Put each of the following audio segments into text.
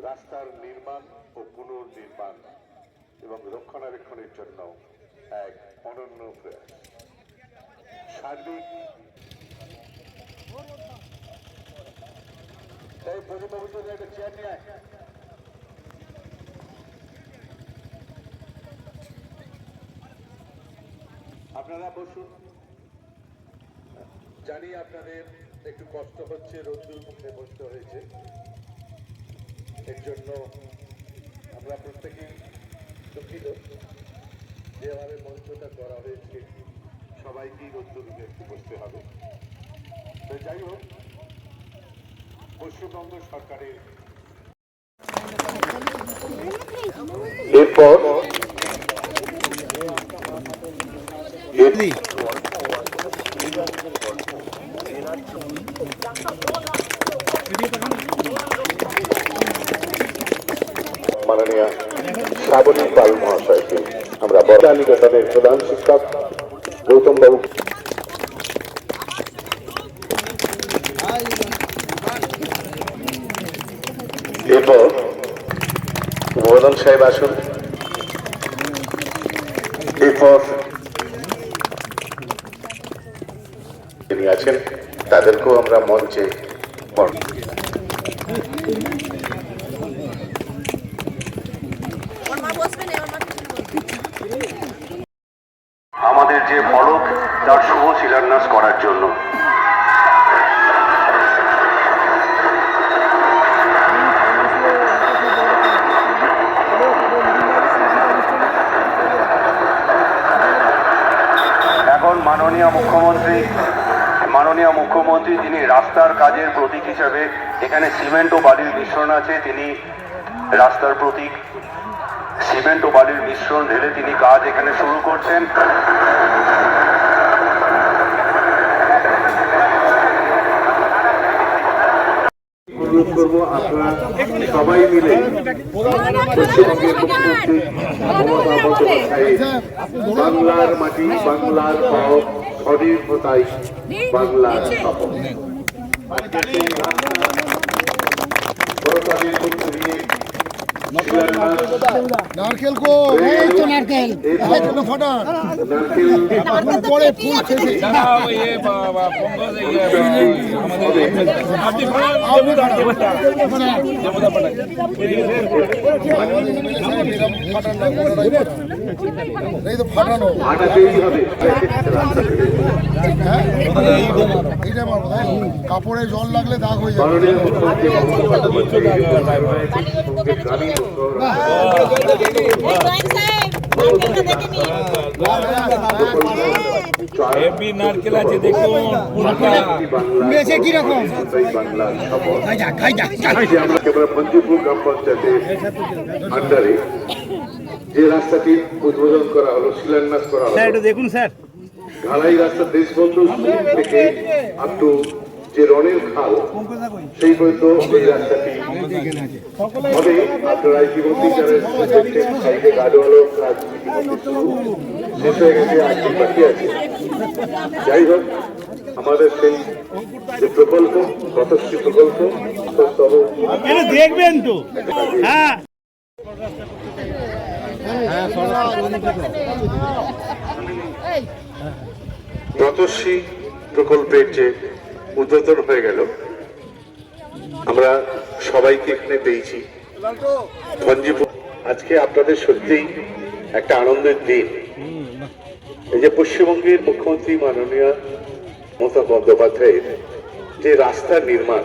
রাস্তার নির্মাণ ও পুনর্নির্মাণ এবং রক্ষণাবেক্ষণের জন্য এক অনন্য প্রয়াস। সার্বিক চেয়ার নিয়ে আপনারা বসুন। জানি আপনাদের একটু কষ্ট হচ্ছে, রোদ্দুর মুখে বসতে হয়েছে, এর জন্য আমরা প্রত্যেকেই দুঃখিত। যেভাবে মঞ্চটা করা হয়েছে সবাইকেই রোদ্দুর মুখে একটু বসতে হবে। তো যাই হোক, পশ্চিমবঙ্গ সরকারের এরপর মাননীয় শ্রাবণী পাল মহাশয়কে আমরা বর্ণালিকাদের প্রধান শিক্ষক গৌতম বাবু এরপর উদ্বোধন সাহেব আসুন। এরপর যিনি আছেন তাদেরকেও আমরা মঞ্চে আমাদের যে ফলক তার শুভ শিলান্যাস করার জন্য এখন মাননীয় মুখ্যমন্ত্রী তিনি রাস্তার কাজের প্রতীক হিসেবে এখানে সিমেন্ট ও বালির মিশ্রণ আছে, তিনি রাস্তার প্রতীক সিমেন্ট ও বালির মিশ্রণ ঢেলে তিনি কাজ এখানে শুরু করছেন। অনুরোধ করবো আপনারা সবাই মিলে পশ্চিমবঙ্গের মুখ্যমন্ত্রী মমতা বন্দ্যোপাধ্যায়ের বাংলার মাটি বাংলার হক স্বনির্ভরতাই বাংলার শপথ নারকেল কো এই তো নারকেল এই তো ফটা নারকেল পরে ফুল ছেড়ে এই বাবা পঙ্গজ এই তো ফাটানো আটাতেই হবে এইটা মারবো কাপড়ে জল লাগলে দাগ হয়ে যাবে। নারকেল আছে দেখুন কিরকম মঞ্জুরপুর গ্রাম পঞ্চায়েতের আন্ডারে যে রাস্তাটি উদ্বোধন করা হলো, শিলান্যাস করা হলো, দেখুন স্যার ঢালাই রাস্তা দেশবন্ধু থেকে আটটু যে রনের খাল সেই পর্যন্ত এই রাস্তাটি হবে। আপনারা ইতিমধ্যেই সাইডে গার্ডওয়ালও কাজ শেষ হয়ে গেছে, আজকে বাকি আছে। যাই হোক, আমাদের সেই যে প্রকল্প পথশ্রী প্রকল্প দেখবেন তো হ্যাঁ পথশ্রী প্রকল্পের যে উদ্বোধন হয়ে গেল, আমরা সবাইকে এখানে পেয়েছি। আজকে আপনাদের সত্যিই একটা আনন্দের দিন। এই যে পশ্চিমবঙ্গের মুখ্যমন্ত্রী মাননীয় মমতা বন্দ্যোপাধ্যায়ের যে রাস্তার নির্মাণ,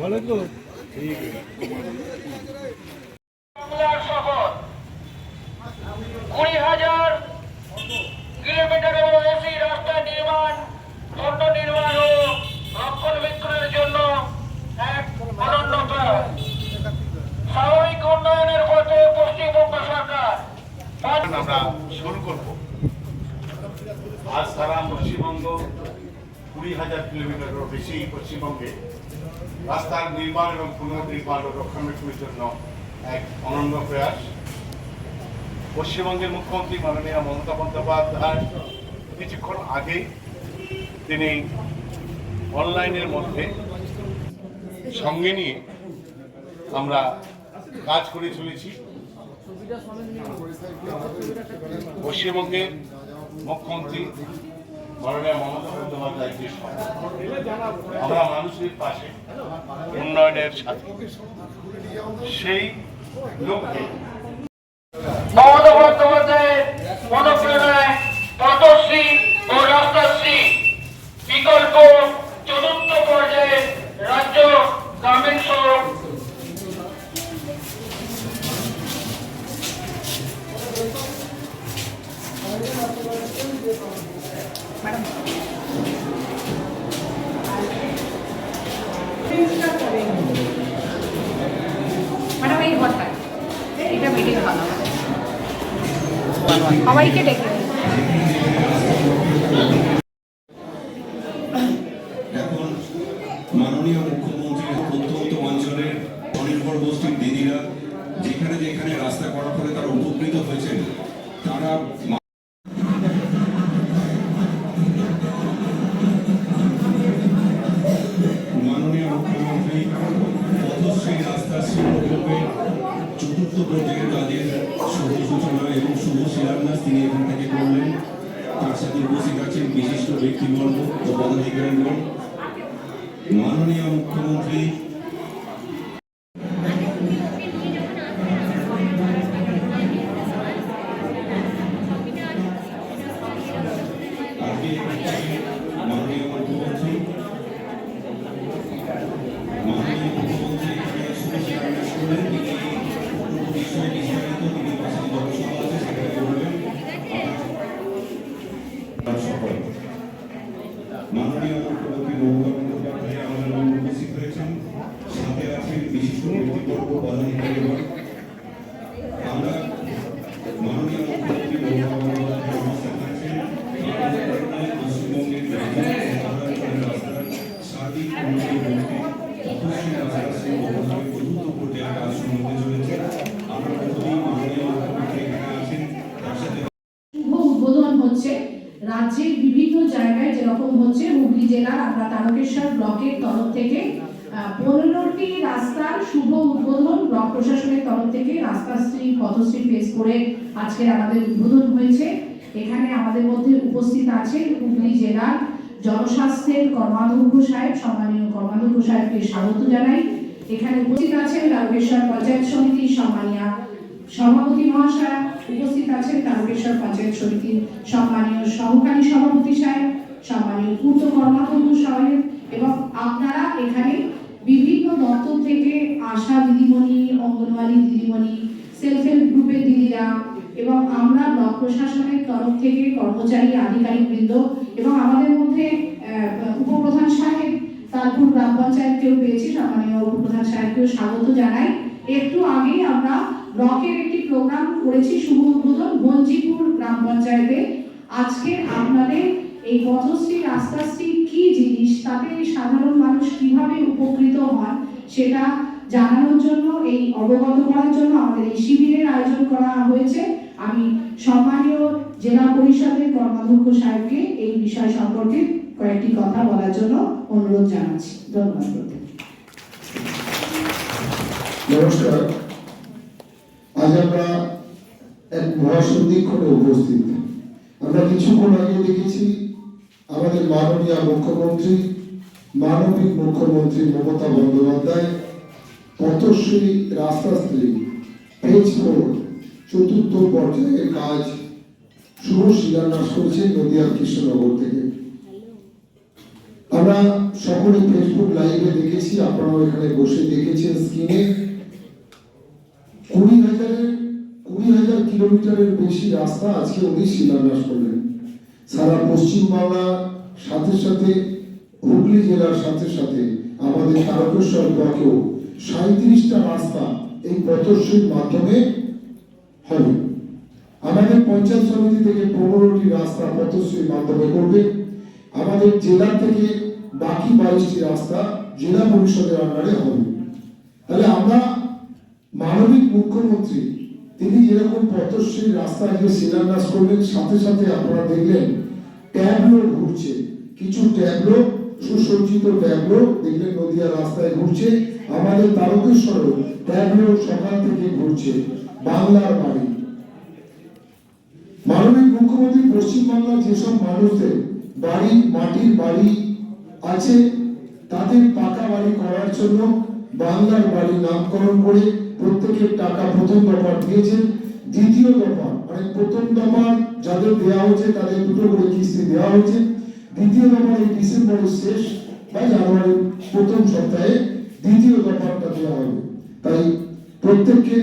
ভালো তো ঠিক বাংলার শহর 20,000 কিলোমিটারেরও বেশি রাস্তা নির্মাণ, পণ্য নির্মাণ ও রক্ষণাবেক্ষণের জন্য এক অনন্য প্রয়াস। স্বাভাবিক উন্নয়নের পথে পশ্চিমবঙ্গ সরকার আমরা শুরু করব। আজ সারা পশ্চিমবঙ্গ 20,000 কিলোমিটারেরও বেশি পশ্চিমবঙ্গে রাস্তার নির্মাণ এবং পুনর্নির্মাণ ও রক্ষণাবেক্ষণের জন্য এক অনন্য প্রয়াস। পশ্চিমবঙ্গের মুখ্যমন্ত্রী মাননীয় মমতা বন্দ্যোপাধ্যায় কিছুক্ষণ আগে তিনি অনলাইনের মধ্যে সঙ্গে নিয়ে আমরা কাজ করে চলেছি। পশ্চিমবঙ্গের মুখ্যমন্ত্রী মাননীয় মমতা বন্দ্যোপাধ্যায় যে আমরা মানুষের পাশে উন্নয়নের সাথে সেই লক্ষ্যে মমতা বন্দ্যোপাধ্যায়ের অনুপ্রেরণায় পথশ্রী ও রাস্তাশ্রী বিকল্প চতুর্থ পর্যায়ে রাজ্য গ্রামীণ সড়ক ম্যাডাম এই ঘরটায় এটা মিটিং ভালো সবাইকে ডেকে এখন মাননীয় মুখ্যমন্ত্রীর প্রত্যন্ত অঞ্চলের স্বনির্ভর গোষ্ঠীর দিদিরা যেখানে যেখানে রাস্তা করার ফলে তারা উপকৃত হয়েছেন তারা মাননীয় মুখ্যমন্ত্রী পথশ্রী রাস্তাশ্রী প্রকল্পের চতুর্থ পর্যায়ের কাজের শুভ সূচনা এবং শুভ শিলান্যাস তিনি এখান থেকে করলেন। তার সাথে উপস্থিত আছেন বিশিষ্ট ব্যক্তিবর্গ ও পদাধিকারীগণ। মাননীয় মুখ্যমন্ত্রী মাননীয় মুখ্যমন্ত্রী শুভ শিলান্যাস করলেন। বিষয়ে বিস্তারিত তিনি পাশে জনসভা আছে সেখানে বলবেন। মাননীয় মুখ্যমন্ত্রী মমতা বন্দ্যোপাধ্যায় আমাদের মধ্যে উপস্থিত হয়েছেন, সাথে আছেন বিশিষ্ট ব্যক্তিবর্গ পদাধিকারীগণ। আমরা মাননীয় মুখ্যমন্ত্রী মমতা বন্দ্যোপাধ্যায় অবস্থান আছেন পশ্চিমবঙ্গের রাস্তার সার্বিক উন্নতি করতে পথশ্রী রাস্তাশ্রী প্রকল্পের চতুর্থ পর্যায়ের কাজ শুরু হতে চলেছে। আমরা প্রথমেই মাননীয় মুখ্যমন্ত্রী এখানে আছেন, তার সাথে শুভ উদ্বোধন হচ্ছে রাজ্যের বিভিন্ন জায়গায় যেরকম হচ্ছে হুগলি জেলার আমরা তারকেশ্বর ব্লকের তরফ থেকে 15টি রাস্তার শুভ উদ্বোধন ব্লক প্রশাসনের তরফ থেকে রাস্তাশ্রী পথশ্রী ফেস করে আজকে আমাদের উদ্বোধন হয়েছে। এখানে আমাদের মধ্যে উপস্থিত আছে হুগলি জেলার জনস্বাস্থ্যের কর্মাধ্যক্ষ সাহেব, সম্মানীয় কর্মাধ্যক্ষ সাহেবকে স্বাগত জানাই। এখানে উপস্থিত আছেন তারকেশ্বর পঞ্চায়েত সমিতির সম্মানীয় সভাপতি মহাশয়, উপস্থিত আছেন তারকেশ্বর পঞ্চায়েত সমিতির সম্মানীয় সহকারী সভাপতি সাহেব, সম্মানীয় পূর্ত কর্মাধ্যক্ষ সাহেব এবং আপনারা এখানে বিভিন্ন দপ্তর থেকে আশা দিদিমণি, অঙ্গনওয়াড়ি দিদিমণি, সেলফ হেল্প গ্রুপের দিদিরা এবং আমরা ব্লক প্রশাসনের তরফ থেকে কর্মচারী আধিকারিকবৃন্দ এবং আমাদের মধ্যে উপপ্রধান সাহেব তারপুর গ্রাম পঞ্চায়েতকেও পেয়েছি, সম্মানীয় উপপ্রধান সাহেবকেও স্বাগত জানাই। একটু আগেই আমরা ব্লকের একটি প্রোগ্রাম করেছি শুভ উদ্বোধন বঞ্জিপুর গ্রাম পঞ্চায়েতে। আজকে আপনাদের এই পথশ্রী রাস্তাশ্রী কি জিনিস, তাতে সাধারণ মানুষ কিভাবে উপকৃত হন সেটা জানানোর জন্য, এই অবগত করার জন্য আমাদের এই শিবিরের আয়োজন করা হয়েছে। আমি সম্মানীয় জেলা পরিষদের কর্মাধ্যক্ষ সাহেবকে এই বিষয় সম্পর্কে কয়েকটি কথা বলার জন্য অনুরোধ জানাচ্ছি। ধন্যবাদ। নমস্কার। আজ আমরা এক মহাসন্ধিক্ষণে উপস্থিত। আমরা কিছুক্ষণ আগে দেখেছি আমাদের মাননীয় মুখ্যমন্ত্রী, মানবিক মুখ্যমন্ত্রী মমতা বন্দ্যোপাধ্যায় পথশ্রী রাস্তাশ্রী ফেজ 4 চতুর্থ পর্যায়ের কাজ শুভ শিলান্যাস করেছেন নদিয়ার কৃষ্ণনগর থেকে। আমরা সকলে ফেসবুক লাইভে দেখেছি, আপনারাও এখানে বসে দেখেছেন স্ক্রিনে। 20,000 কিলোমিটারের বেশি রাস্তা আজকে উনি শিলান্যাস করলেন। সারা পশ্চিমবাংলার সাথে সাথে হুগলি জেলার সাথে সাথে আমাদের তারকেশ্বর ব্লকেও 37টা রাস্তা এই পথশ্রীর মাধ্যমে হবে। আমাদের পঞ্চায়েত সমিতি থেকে 15টি রাস্তা পথশ্রীর মাধ্যমে করবে। আমাদের জেলা থেকে বাকি 22টি রাস্তা জেলা পরিষদের আন্ডারে হবে। তাহলে আমরা মাননীয় মুখ্যমন্ত্রী তিনি যেরকম পথশ্রী রাস্তা যে শিলান্যাস করলেন, সাথে সাথে আপনারা দেখলেন ট্যাবলো ঘুরছে, কিছু ট্যাবলো সুসজ্জিত ট্যাবলো দেখলেন নদিয়া রাস্তায় ঘুরছে। আমাদের তারকেশ্বরেও ট্যাবলো সকাল থেকে ঘুরছে। বাংলার বাড়ি, মাননীয় মুখ্যমন্ত্রী পশ্চিমবাংলার যেসব মানুষদের বাড়ি মাটির বাড়ি আছে তাদের পাকা বাড়ি করার জন্য বাংলার বাড়ি নামকরণ করে প্রত্যেকের টাকা প্রথম দফা দিয়েছেন। দ্বিতীয় দফা মানে প্রথম দফা যাদের দেওয়া হয়েছে তাদের দুটো করে কিস্তি দেওয়া হয়েছে। দ্বিতীয় দফা এই ডিসেম্বরের শেষ বা জানুয়ারির প্রথম সপ্তাহে দ্বিতীয় দফাটা দেওয়া হবে। তাই প্রত্যেককে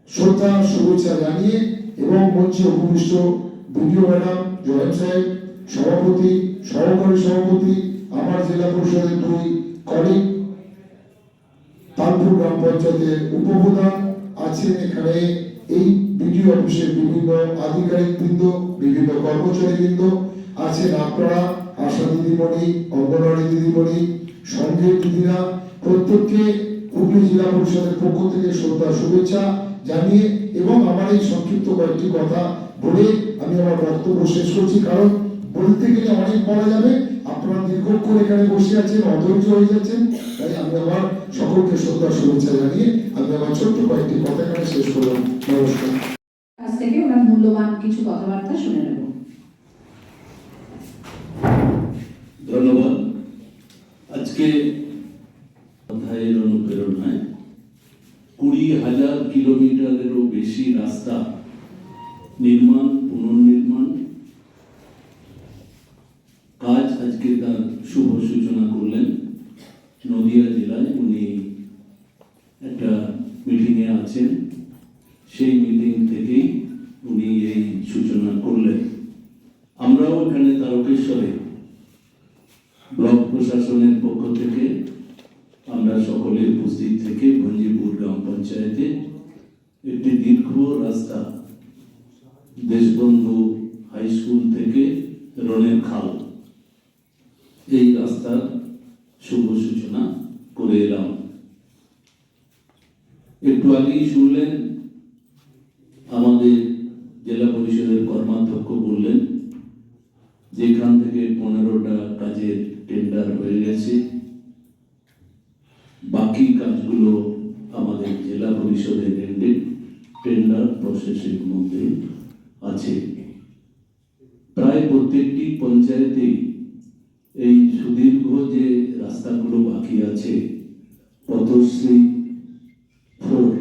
শ্রদ্ধা শুভেচ্ছা জানিয়ে এবং মঞ্চে উপবিষ্ট বিডিও ম্যাডাম, জয়েন্ট সাহেব, সভাপতি, সহকারী সভাপতি, আমার জেলা পরিষদের 2 কলিগ, তালপুর গ্রাম পঞ্চায়েতের উপপ্রধান আছেন এখানে, এই বিডিও অফিসের বিভিন্ন আধিকারিক বৃন্দ, বিভিন্ন কর্মচারী বৃন্দ আছেন, আপনারা আশা দিদিমণি, অঙ্গনওয়াড়ি দিদিমণি, সংঘের দিদিরা, প্রত্যেককে হুগলি জেলা পরিষদের পক্ষ থেকে শ্রদ্ধা শুভেচ্ছা জানিয়ে এবং আমার এই সংক্ষিপ্ত কয়েকটি কথা বলে আমি আমার বক্তব্য শেষ করছি। কারণ বলতে গেলে অনেক বলা যাবে, আপনারা দীর্ঘক্ষণ এখানে বসে আছেন, অধৈর্য হয়ে যাচ্ছেন। তাই আমি আমার সকলকে শ্রদ্ধা শুভেচ্ছা জানিয়ে আমি আমার ছোট্ট কয়েকটি কথা এখানে শেষ করলাম। নমস্কার। কাছ থেকে ওনার মূল্যবান কিছু কথাবার্তা শুনে নেব। ধন্যবাদ। আজকে অধ্যায়ের অনুপ্রেরণায় 20,000 কিলোমিটারেরও বেশি রাস্তা নির্মাণ, পুনর্নির্মাণ কাজ আজকে তার শুভ সূচনা করলেন নদিয়া জেলায়। উনি একটা মিটিংয়ে আছেন, সেই মিটিং থেকেই উনি এই সূচনা করলেন। আমরাও এখানে তারকেশ্বরে ব্লক প্রশাসনের পক্ষ থেকে আমরা সকলে উপস্থিত থেকে ভঞ্জিপুর গ্রাম পঞ্চায়েতে একটি দীর্ঘ রাস্তা দেশবন্ধু হাই স্কুল থেকে রনের খাল, এই রাস্তার শুভ সূচনা করে এলাম। একটু আগেই শুনলেন আমাদের জেলা পরিষদের কর্মাধ্যক্ষ বললেন যেখান থেকে 15টা কাজের টেন্ডার হয়ে গেছে, বাকি কাজগুলো আমাদের জেলা পরিষদের টেন্ডার প্রসেসের মধ্যে আছে। প্রায় প্রত্যেকটি পঞ্চায়েতেই এই সুদীর্ঘ যে রাস্তাগুলো বাকি আছে, পথশ্রী 4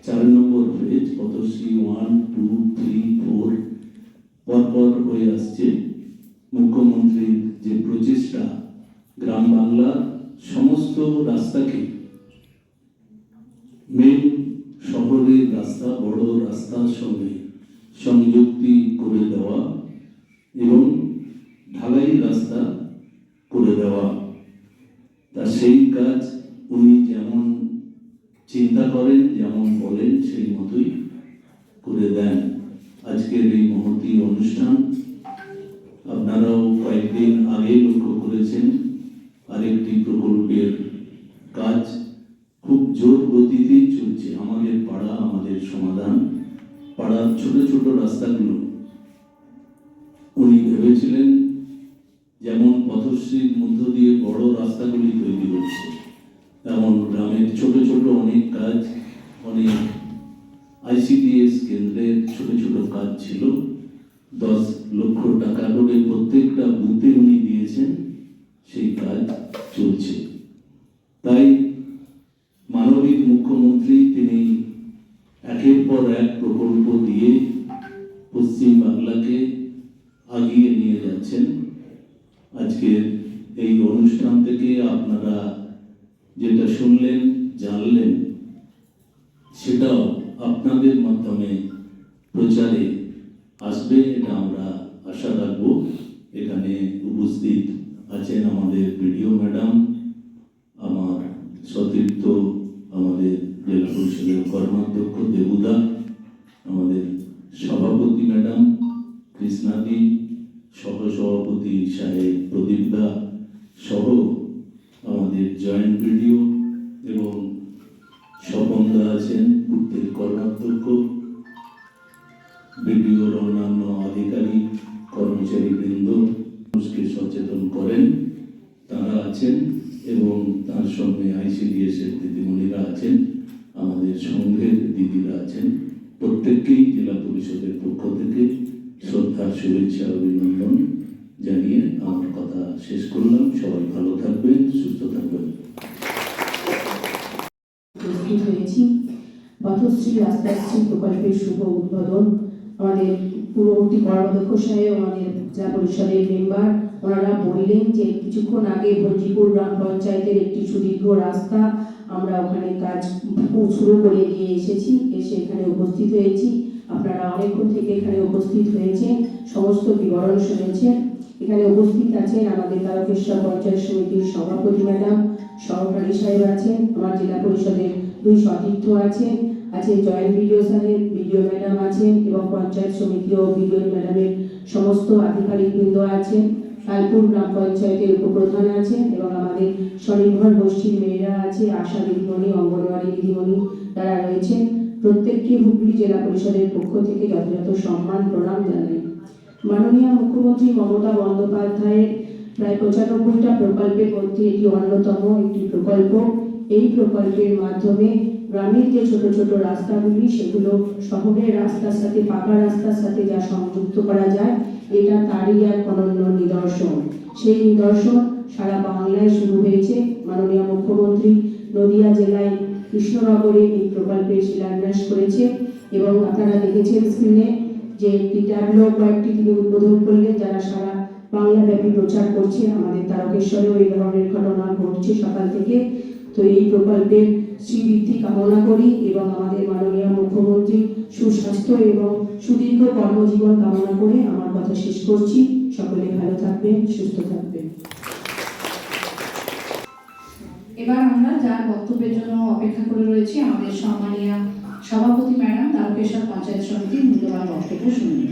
4 নম্বর ফেজ, পথশ্রী 1, 2, 3, 4 পরপর হয়ে আসছে। মুখ্যমন্ত্রীর যে প্রচেষ্টা গ্রাম বাংলার সমস্ত রাস্তাকে মেন শহরের রাস্তা, বড় রাস্তার সঙ্গে সংযুক্তি করে দেওয়া এবং ঢালাই রাস্তা করে দেওয়া, তা সেই কাজ উনি যেমন চিন্তা করেন, যেমন বলেন, সেই মতোই করে দেন। আজকের এই মহতী অনুষ্ঠান আপনারাও কয়েকদিন আগে লক্ষ্য করেছেন, আরেকটি প্রকল্পের কাজ খুব জোর গতিতেই চলছে। আমাদের পাড়া আমাদের সমাধান, পাড়ার ছোট ছোট রাস্তাগুলো উনি ভেবেছিলেন যেমন পথশ্রীর মধ্য দিয়ে বড় রাস্তাগুলি তৈরি হচ্ছে, তেমন গ্রামের ছোট ছোট অনেক কাজ, অনেক ICDS কেন্দ্রের ছোট ছোট কাজ ছিল। 10 লক্ষ টাকা করে প্রত্যেকটা বুথে উনি দিয়েছেন, সেই কাজ চলছে। তাই মাননীয় মুখ্যমন্ত্রী তিনি একের পর এক প্রকল্প দিয়ে পশ্চিম বাংলাকে আগিয়ে নিয়ে যাচ্ছেন। আজকের এই অনুষ্ঠান থেকে আপনারা যেটা শুনলেন, জানলেন, সেটাও আপনাদের মাধ্যমে প্রচারে আসবে, এটা আমরা আশা রাখবো। এখানে উপস্থিত আছেন আমাদের বিডিও ম্যাডাম, আমার সতীর্থ আমাদের জেলা পরিষদের কর্মাধ্যক্ষ দেবুদা, আমাদের সভাপতি ম্যাডাম কৃষ্ণাদি, সহসভাপতি দিদা সহ আমাদের জয়েন্ট ভিডিও এবং স্বপনদা আছেন, পূর্তের কর্মাধ্যক্ষ, ভিডিওর অন্যান্য আধিকারিক কর্মচারীবৃন্দ মানুষকে সচেতন করেন তারা আছেন এবং তার সঙ্গে ICDS এর দিদিমণিরা আছেন, আমাদের সংঘের দিদিরা আছেন। প্রত্যেককেই জেলা পরিষদের পক্ষ থেকে শ্রদ্ধা, শুভেচ্ছা, অভিনন্দন জানিয়ে আমার কথা শেষ করলাম। সবাই ভালো থাকবেন, সুস্থ থাকবেন। উপস্থিত হয়েছি পথশ্রী রাস্তাশ্রী প্রকল্পের শুভ উদ্বোধন আমাদের পূর্ববর্তী কর্মাধ্যক্ষ সাহেব, আমাদের জেলা পরিষদের মেম্বার, ওনারা বললেন যে কিছুক্ষণ আগে ভঞ্জিপুর গ্রাম পঞ্চায়েতের একটি সুদীর্ঘ রাস্তা আমরা ওখানে কাজ শুরু করে দিয়ে এসেছি, এসে এখানে উপস্থিত হয়েছি। আপনারা অনেকক্ষণ থেকে এখানে উপস্থিত হয়েছে, সমস্ত বিবরণ শুনেছেন। এখানে উপস্থিত আছেন আমাদের তারকেশ্বর পঞ্চায়েত সমিতির সভাপতি ম্যাডাম, সহকারী সাহেব আছেন, আমার জেলা পরিষদের 2 সতীর্থ আছেন, জয়েন্ট ভিডিও সাহেব, ভিডিও ম্যাডাম আছেন এবং পঞ্চায়েত সমিতি ও ভিডিও ম্যাডামের সমস্ত আধিকারিকবৃন্দ আছেন। লালপুর গ্রাম পঞ্চায়েতের উপপ্রধান আছেন এবং আমাদের স্বনির্ভর গোষ্ঠীর মেয়েরা আছে, আশা দিদিমণি, অঙ্গনওয়াড়ি দিদিমণি তারা রয়েছেন। প্রত্যেককে হুগলি জেলা পরিষদের পক্ষ থেকে যথাযথ সম্মান প্রণাম জানাই। মাননীয় মুখ্যমন্ত্রী মমতা বন্দ্যোপাধ্যায়ের প্রায় 95টা প্রকল্পের মধ্যে এটি অন্যতম একটি প্রকল্প। এই প্রকল্পের মাধ্যমে গ্রামের যে ছোট ছোট রাস্তাগুলি সেগুলো শহরের রাস্তার সাথে, পাকা রাস্তার সাথে যা সংযুক্ত করা যায়, এটা তারই এক অনন্য নিদর্শন। সেই নিদর্শন সারা বাংলায় শুরু হয়েছে। মাননীয় মুখ্যমন্ত্রী নদিয়া জেলায় কৃষ্ণনগরে এই প্রকল্পের শিলান্যাস করেছে এবং আপনারা দেখেছেন স্ক্রিনে যে একটি ট্যাবলো কয়েকটি তিনি উদ্বোধন করলেন, যারা সারা বাংলাব্যাপী প্রচার করছে। আমাদের তারকেশ্বরেও এই ধরনের ঘটনা ঘটছে সকাল থেকে। তো এই প্রকল্পের শ্রীবৃদ্ধি কামনা করি এবং আমাদের মাননীয় মুখ্যমন্ত্রী সুস্বাস্থ্য এবং সুদীর্ঘ কর্মজীবন কামনা করে আমার কথা শেষ করছি। সকলে ভালো থাকবেন, সুস্থ থাকবেন। এবার আমরা যার বক্তব্যের জন্য অপেক্ষা করে রয়েছি, আমাদের সম্মানীয় সভাপতি ম্যাডাম, তারকেশ্বর পঞ্চায়েত সমিতির মূল্যবান বক্তব্য শুনবেন।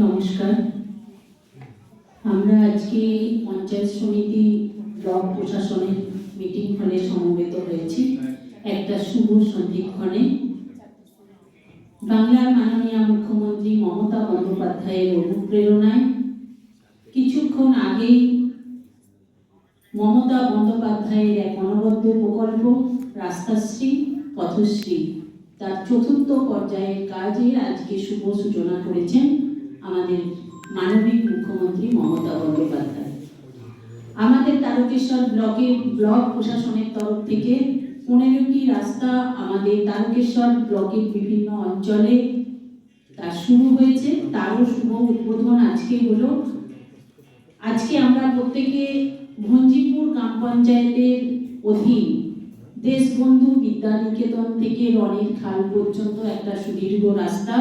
নমস্কার। আমরা আজকে পঞ্চায়েত সমিতি ব্লক প্রশাসনের মিটিং হলে সমবেত হয়েছি একটা শুভ সন্ধিক্ষণে। বাংলার মাননীয় মুখ্যমন্ত্রী মমতা বন্দ্যোপাধ্যায়ের অনুপ্রেরণায় কিছুক্ষণ আগেই মমতা বন্দ্যোপাধ্যায়ের এক অনবদ্য প্রকল্প রাস্তাশ্রী পথশ্রী তার 4র্থ পর্যায়ের কাজে আজকে শুভ সূচনা করেছেন আমাদের মাননীয় মুখ্যমন্ত্রী মমতা বন্দ্যোপাধ্যায়। আমাদের তারকেশ্বর ব্লকের ব্লক প্রশাসনের তরফ থেকে 15টি রাস্তা আমাদের তারকেশ্বর ব্লকের বিভিন্ন অঞ্চলে তা শুরু হয়েছে, তারও শুভ উদ্বোধন আজকে হলো। আজকে আমরা প্রত্যেকে ভঞ্জিপুর গ্রাম পঞ্চায়েতের অধীন দেশবন্ধু বিদ্যানিকেতন থেকে রনের খাল পর্যন্ত একটা সুদীর্ঘ রাস্তা,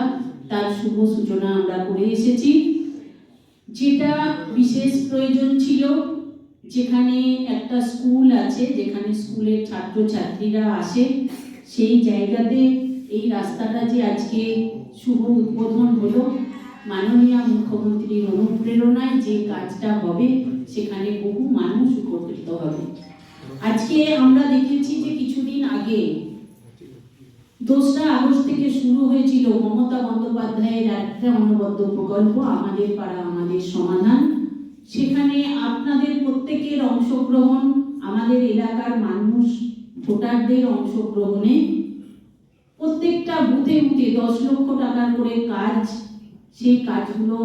তার শুভ সূচনা আমরা করে এসেছি। যেটা বিশেষ প্রয়োজন ছিল, যেখানে একটা স্কুল আছে, যেখানে স্কুলের ছাত্রছাত্রীরা আসে, সেই জায়গাতে এই রাস্তাটা যে আজকে শুভ উদ্বোধন হলো, মাননীয় মুখ্যমন্ত্রীর অনুপ্রেরণায় যে কাজটা হবে সেখানে বহু মানুষ উপকৃত হবে। আজকে আমরা দেখেছি যে কিছুদিন আগে 2রা আগস্ট থেকে শুরু হয়েছিল মমতা বন্দ্যোপাধ্যায়ের একটা অনবদ্য প্রকল্প আমাদের পাড়া আমাদের সমাধান। সেখানে আপনাদের প্রত্যেকের অংশগ্রহণ, আমাদের এলাকার মানুষ ভোটারদের অংশগ্রহণে প্রত্যেকটা বুথে বুথে 10 লক্ষ টাকার করে কাজ, সেই কাজগুলো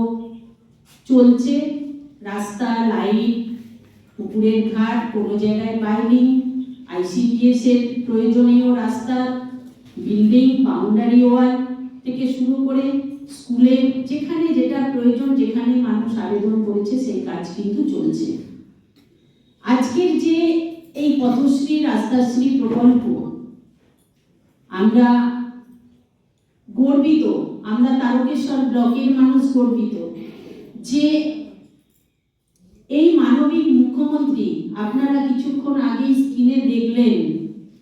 চলছে। রাস্তা, লাইট, পুকুরের ঘাট, কোনো জায়গায় পাইলিং, ICDS এর প্রয়োজনীয় রাস্তা, বিল্ডিং, বাউন্ডারি ওয়াল থেকে শুরু করে স্কুলে যেখানে যেটা প্রয়োজন, যেখানে মানুষ আবেদন করেছে, সেই কাজ কিন্তু চলছে। আজকের যে এই পথশ্রী রাস্তাশ্রী প্রকল্প, আমরা গর্বিত, আমরা তারকেশ্বর ব্লকের মানুষ গর্বিত যে এই মানবিক মুখ্যমন্ত্রী, আপনারা কিছুক্ষণ আগে স্ক্রিনে দেখলেন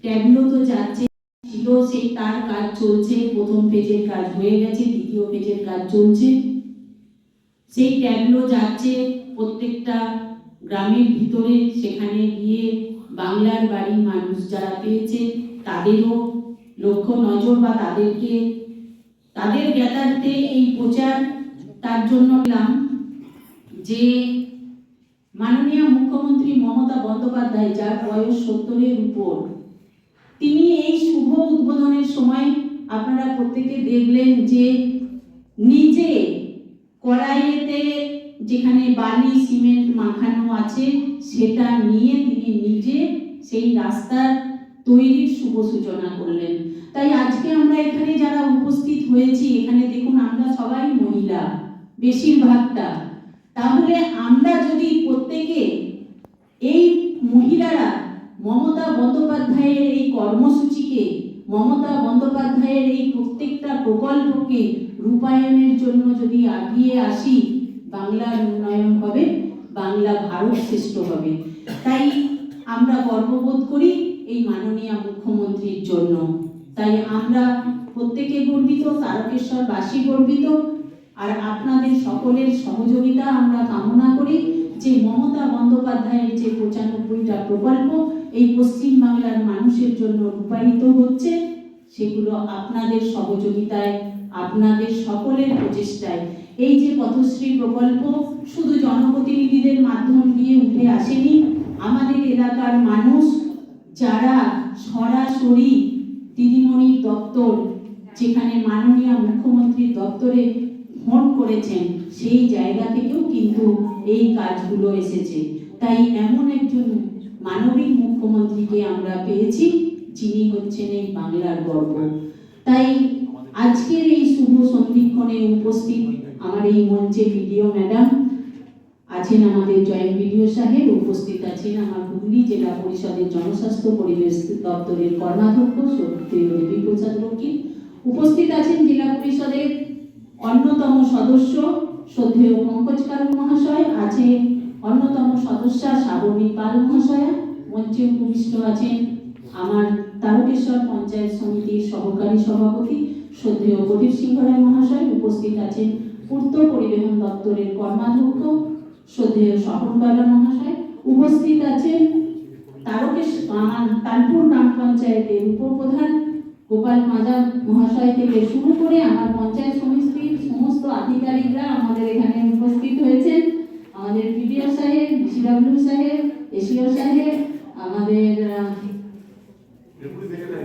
ট্যাবলো তো যাচ্ছে ছিল, সেই তার কাজ চলছে। 1ম ফেজের কাজ হয়ে গেছে, 2য় ফেজের কাজ চলছে। সেই ট্যাবলো যাচ্ছে প্রত্যেকটা গ্রামের ভিতরে, সেখানে গিয়ে বাংলার বাড়ি মানুষ যারা পেয়েছে তাদেরও লক্ষ্য নজর বা তাদেরকে তাদের জ্ঞাতার্থে এই প্রচার তার জন্য যে মাননীয় মুখ্যমন্ত্রী মমতা বন্দ্যোপাধ্যায়, যার বয়স 70-এর উপর, তিনি এই শুভ উদ্বোধনের সময় আপনারা প্রত্যেকে দেখলেন যে নিজে কড়াইতে যেখানে বালি সিমেন্ট মাখানো আছে সেটা নিয়ে তিনি নিজে সেই রাস্তার তৈরির শুভ সূচনা করলেন। তাই আজকে আমরা এখানে যারা উপস্থিত হয়েছি, এখানে দেখুন আমরা সবাই মহিলা বেশিরভাগটা, তাহলে আমরা যদি প্রত্যেকে এই মহিলারা মমতা বন্দ্যোপাধ্যায়ের এই কর্মসূচিকে, মমতা বন্দ্যোপাধ্যায়ের এই প্রত্যেকটা প্রকল্পকে রূপায়ণের জন্য যদি এগিয়ে আসি, বাংলার উন্নয়ন হবে, বাংলা ভারত শ্রেষ্ঠ হবে। তাই আমরা গর্ববোধ করি এই মাননীয় মুখ্যমন্ত্রীর জন্য। তাই আমরা প্রত্যেকে গর্বিত, তারকেশ্বরবাসী গর্বিত, আর আপনাদের সকলের সহযোগিতা আমরা কামনা করি যে মমতা বন্দ্যোপাধ্যায়ের যে 95টা প্রকল্প এই পশ্চিম বাংলার মানুষের জন্য রূপায়িত হচ্ছে, সেগুলো আপনাদের সহযোগিতায়, আপনাদের সকলের প্রচেষ্টায়। এই যে পথশ্রী প্রকল্প শুধু জনপ্রতিনিধিদের মাধ্যম দিয়ে উঠে আসেনি, আমাদের এলাকার মানুষ যারা সরাসরি দিদিমণির দপ্তর, যেখানে মাননীয় মুখ্যমন্ত্রীর দপ্তরে ফোন করেছেন, সেই জায়গা থেকেও কিন্তু এই কাজগুলো এসেছে। তাই এমন একজন মানবিক মুখ্যমন্ত্রীকে আমরা পেয়েছি, যিনি হচ্ছেন এই বাংলার গর্ব। তাই আজকের এই শুভ সন্ধিক্ষণে উপস্থিত আমার এই মঞ্চে বিডিও ম্যাডাম আছেন, আমাদের জয়েন্ট বিডিও সাহেব উপস্থিত আছেন, আমার হুগলি জেলা পরিষদের জনস্বাস্থ্য পরিবেশ দপ্তরের কর্মাধ্যক্ষ শ্রদ্ধেয় দেবী প্রসাদ রক্ষী, উপস্থিত আছেন জেলা পরিষদের অন্যতম সদস্য শ্রদ্ধেয় পঙ্কজ কারু মহাশয়, আছে অন্যতম সদস্যা শ্রাবণী পাল মহাশয়া, মঞ্চে উপবিষ্ট আছেন আমার তারকেশ্বর পঞ্চায়েত সমিতির সহকারী সভাপতি শ্রদ্ধেয় প্রদীপ সিংহ রায় মহাশয়, উপস্থিত আছেন পূর্ত পরিবহন দপ্তরের কর্মাধ্যক্ষ শ্রদ্ধেয় স্বপন বালা মহাশয়, উপস্থিত আছেন তালপুর গ্রাম পঞ্চায়েতের উপপ্রধান গোপাল মাজা মহাশয় থেকে শুরু করে আমার পঞ্চায়েত সমিতির সমস্ত আধিকারিকরা আমাদের এখানে উপস্থিত হয়েছেন, আমাদের বিডিও সাহেব, সিডব্লিউ সাহেব, এসিও সাহেব, আমাদের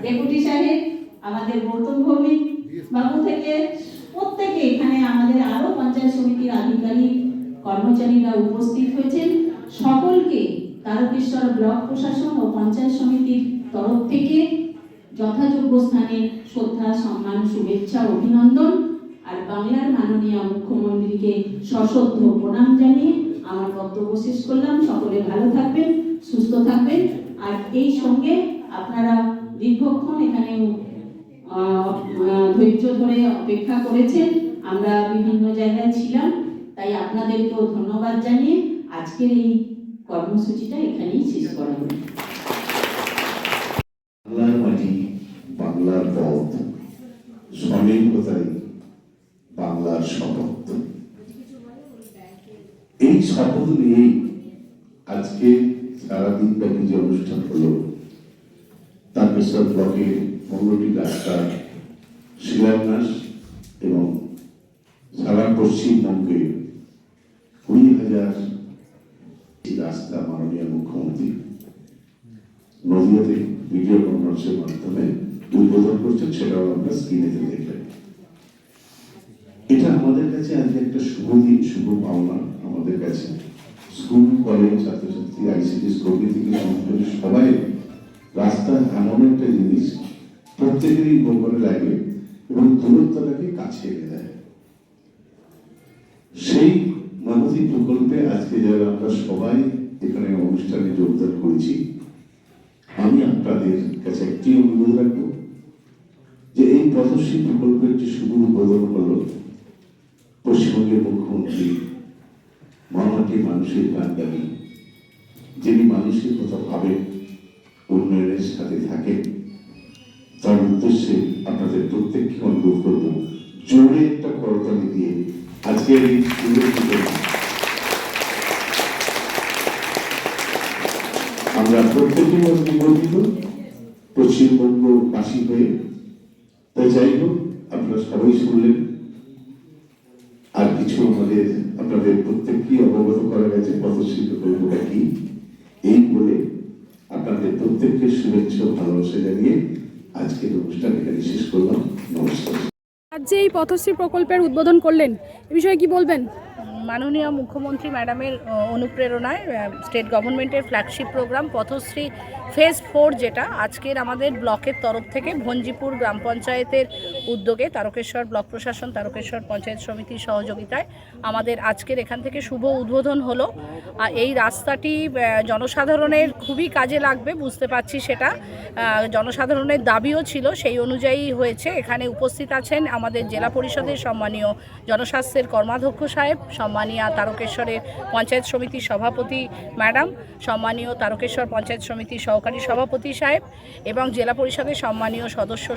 ডেপুটি সাহেব, আমাদের গৌতম ভৌমিক বাবু থেকে প্রত্যেকে, এখানে আমাদের আরো পঞ্চায়েত সমিতির আধিকারিক কর্মচারীরা উপস্থিত হয়েছেন। সকলকে তারকেশ্বর ব্লক প্রশাসন ও পঞ্চায়েত সমিতির তরফ থেকে যথাযোগ্য স্থানে শ্রদ্ধা, সম্মান, শুভেচ্ছা, অভিনন্দন, আর বাংলার মাননীয় মুখ্যমন্ত্রীকে সশ্রদ্ধ প্রণাম জানিয়ে আমার বক্তব্য শেষ করলাম। সকলে ভালো থাকবেন, সুস্থ থাকবেন, আর এই সঙ্গে আপনারা দীর্ঘক্ষণ এখানে ধৈর্য ধরে অপেক্ষা করেছেন, আমরা বিভিন্ন জায়গায় ছিলাম, তাই আপনাদেরকেও ধন্যবাদ জানিয়ে আজকের এই কর্মসূচিটা এখানেই শেষ করা হলো। বাংলার মাটি, বাংলার পথ, স্বনির্ভরতাই বাংলার শপথ। এই শপথ নিয়েই আজকে সারাদিন ব্যাপী যে অনুষ্ঠান হলো, তারকেশ্বর ব্লকের 15টি রাস্তার শিলান্যাস এবং সারা পশ্চিমবঙ্গে 20,000 রাস্তা মাননীয় মুখ্যমন্ত্রী নদিয়াতে ভিডিও কনফারেন্সের মাধ্যমে উদ্বোধন করছেন, সেটাও আমরা স্ক্রিনেতে দেখলেন। এটা আমাদের কাছে আজকে একটা শুভ দিন, শুভ পাওনা আমাদের কাছে। স্কুল, কলেজ, ছাত্রছাত্রী, আইসিডি প্রভৃতি থেকে সবাই রাস্তা এমন একটা জিনিস প্রত্যেকেরই মঙ্গলে লাগে এবং দূরত্বটাকে কাছে এনে দেয়। সেই মানবী প্রকল্পে আজকে যারা আমরা সবাই এখানে অনুষ্ঠানে যোগদান করেছি, আমি আপনাদের কাছে একটি অনুরোধ রাখবো যে এই পথশ্রী প্রকল্পের যে শুভ উদ্বোধন হলো, পশ্চিমবঙ্গের মুখ্যমন্ত্রী মহামাটি মানুষের কান্ডারি, যিনি মানুষের কথা ভাবেন, উন্নয়নের সাথে থাকেন, তার উদ্দেশ্যে আপনাদের প্রত্যেককে অনুরোধ করবো জোরে একটা করতালি দিয়ে আজকের এই উল্লেখিত আমরা প্রত্যেকেই অতি গর্বিত পশ্চিমবঙ্গবাসী হয়ে। তাই যাই হোক, আপনারা সবাই শুনলেন, আর কিছু আপনাদের প্রত্যেককেই অবগত করা গেছে পথশ্রী প্রকল্পটা কি। এই বলে আপনাদের প্রত্যেককে শুভেচ্ছা ভালোবাসা জানিয়ে আজকের অনুষ্ঠান এখানে শেষ করলাম। নমস্কার। আজ যে এই পথশ্রী প্রকল্পের উদ্বোধন করলেন, এ বিষয়ে কি বলবেন? মাননীয় মুখ্যমন্ত্রী ম্যাডামের অনুপ্রেরণায় স্টেট গভর্নমেন্টের ফ্ল্যাগশিপ প্রোগ্রাম পথশ্রী ফেজ 4, যেটা আজকের আমাদের ব্লকের তরফ থেকে ভঞ্জিপুর গ্রাম পঞ্চায়েতের উদ্যোগে তারকেশ্বর ব্লক প্রশাসন, তারকেশ্বর পঞ্চায়েত সমিতির সহযোগিতায় আমাদের আজকের এখান থেকে শুভ উদ্বোধন হলো। আর এই রাস্তাটি জনসাধারণের খুবই কাজে লাগবে, বুঝতে পারছি সেটা জনসাধারণের দাবিও ছিল, সেই অনুযায়ী হয়েছে। এখানে উপস্থিত আছেন আমাদের জেলা পরিষদের সম্মানীয় জনস্বাস্থ্যের কর্মাধ্যক্ষ সাহেব, সম্মানীয় তারকেশ্বরের পঞ্চায়েত সমিতির সভাপতি ম্যাডাম, সম্মানীয় তারকেশ্বর পঞ্চায়েত সমিতির সহকারী সভাপতি সাহেব এবং জেলা পরিষদের সম্মানীয়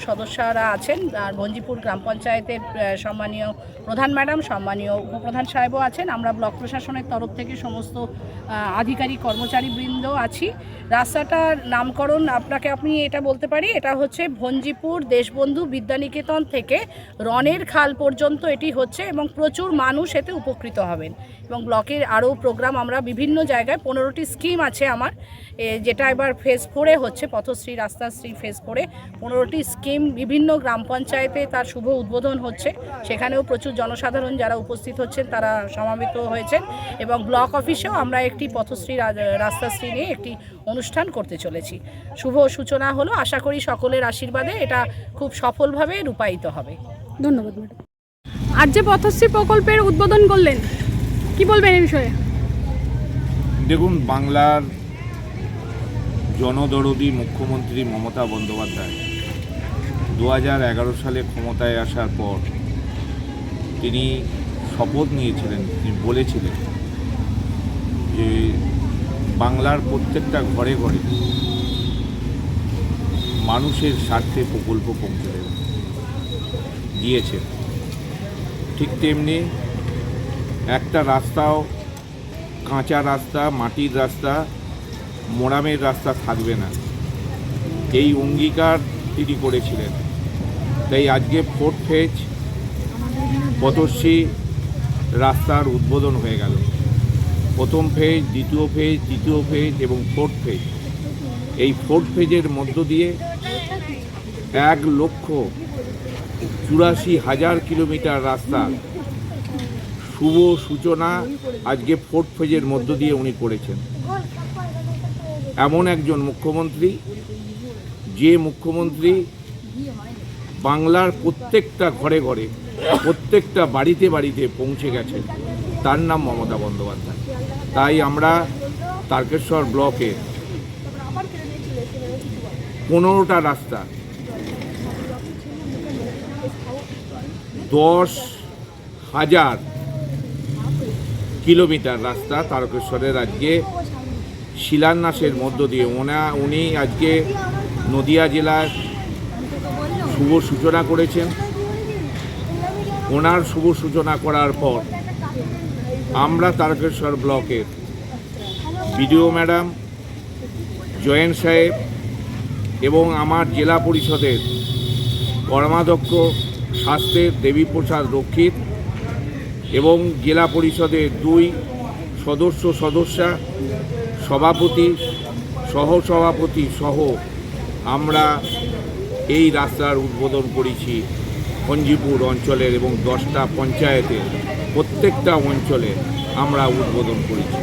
সদস্যরা আছেন। আর ভঞ্জিপুর গ্রাম পঞ্চায়েতের সম্মানীয় প্রধান ম্যাডাম, সম্মানীয় উপপ্রধান সাহেবও আছেন। আমরা ব্লক প্রশাসনের তরফ থেকে সমস্ত আধিকারিক কর্মচারীবৃন্দ আছি। রাস্তাটার নামকরণ আপনি এটা বলতে পারি, এটা হচ্ছে ভঞ্জিপুর দেশবন্ধু বিদ্যানিকেতন থেকে রনের খাল পর্যন্ত এটি হচ্ছে এবং প্রচুর মানুষ এতে উপকৃত হবেন। এবং ব্লকের আরও প্রোগ্রাম আমরা বিভিন্ন জায়গায় 15টি স্কিম আছে আমার, যেটা এবার ফেজ 4-এ হচ্ছে, পথশ্রী রাস্তাশ্রী ফেজ 4-এ 15টি স্কিম বিভিন্ন গ্রাম পঞ্চায়েতে তার শুভ উদ্বোধন হচ্ছে। সেখানেও প্রচুর জনসাধারণ যারা উপস্থিত হচ্ছেন তারা সমাবেত হয়েছেন এবং ব্লক অফিসেও আমরা একটি পথশ্রী রাস্তাশ্রী নিয়ে একটি অনুষ্ঠান করতে চলেছি। শুভ সূচনা হলো, আশা করি সকলের আশীর্বাদে এটা খুব সফলভাবে রূপায়িত হবে। ধন্যবাদ ম্যাডাম। আজ যে পথশ্রী প্রকল্পের উদ্বোধন করলেন, কি বলবেন এই বিষয়ে? দেখুন, বাংলার জনদরদী মুখ্যমন্ত্রী মমতা বন্দ্যোপাধ্যায় 2011 সালে ক্ষমতায় আসার পর তিনি শপথ নিয়েছিলেন, তিনি বলেছিলেন যে বাংলার প্রত্যেকটা ঘরে ঘরে মানুষের স্বার্থে প্রকল্প পৌঁছে দেবেন, দিয়েছেন। ঠিক তেমনি একটা রাস্তাও, কাঁচা রাস্তা, মাটির রাস্তা, মোরামের রাস্তা থাকবে না, এই অঙ্গীকার তিনি করেছিলেন। তাই আজকে 4th ফেজ পথশ্রী রাস্তার উদ্বোধন হয়ে গেল। প্রথম ফেজ, দ্বিতীয় ফেজ, তৃতীয় ফেজ এবং 4th ফেজ। এই 4th ফেজের মধ্য দিয়ে 1,84,000 কিলোমিটার রাস্তা শুভ সূচনা আজকে 4th ফেজের মধ্য দিয়ে উনি করেছেন। এমন একজন মুখ্যমন্ত্রী, যে মুখ্যমন্ত্রী বাংলার প্রত্যেকটা ঘরে ঘরে, প্রত্যেকটা বাড়িতে বাড়িতে পৌঁছে গেছেন, তার নাম মমতা বন্দ্যোপাধ্যায়। তাই আমরা তারকেশ্বর ব্লকে 15টা রাস্তা, 10,000 কিলোমিটার রাস্তা তারকেশ্বরের আজকে শিলান্যাসের মধ্য দিয়ে উনি আজকে নদিয়া জেলার শুভ সূচনা করেছেন। ওনার শুভ সূচনা করার পর আমরা তারকেশ্বর ব্লকের বিডিও ম্যাডাম, জয়েন্ট সাহেব এবং আমার জেলা পরিষদের কর্মাধ্যক্ষ স্বাস্থ্যের দেবীপ্রসাদ রক্ষিত এবং জেলা পরিষদের 2 সদস্যা, সভাপতি, সহসভাপতি সহ আমরা এই রাস্তার উদ্বোধন করেছি। ভঞ্জিপুর অঞ্চলের এবং 10টা পঞ্চায়েতের প্রত্যেকটা অঞ্চলে আমরা উদ্বোধন করেছি।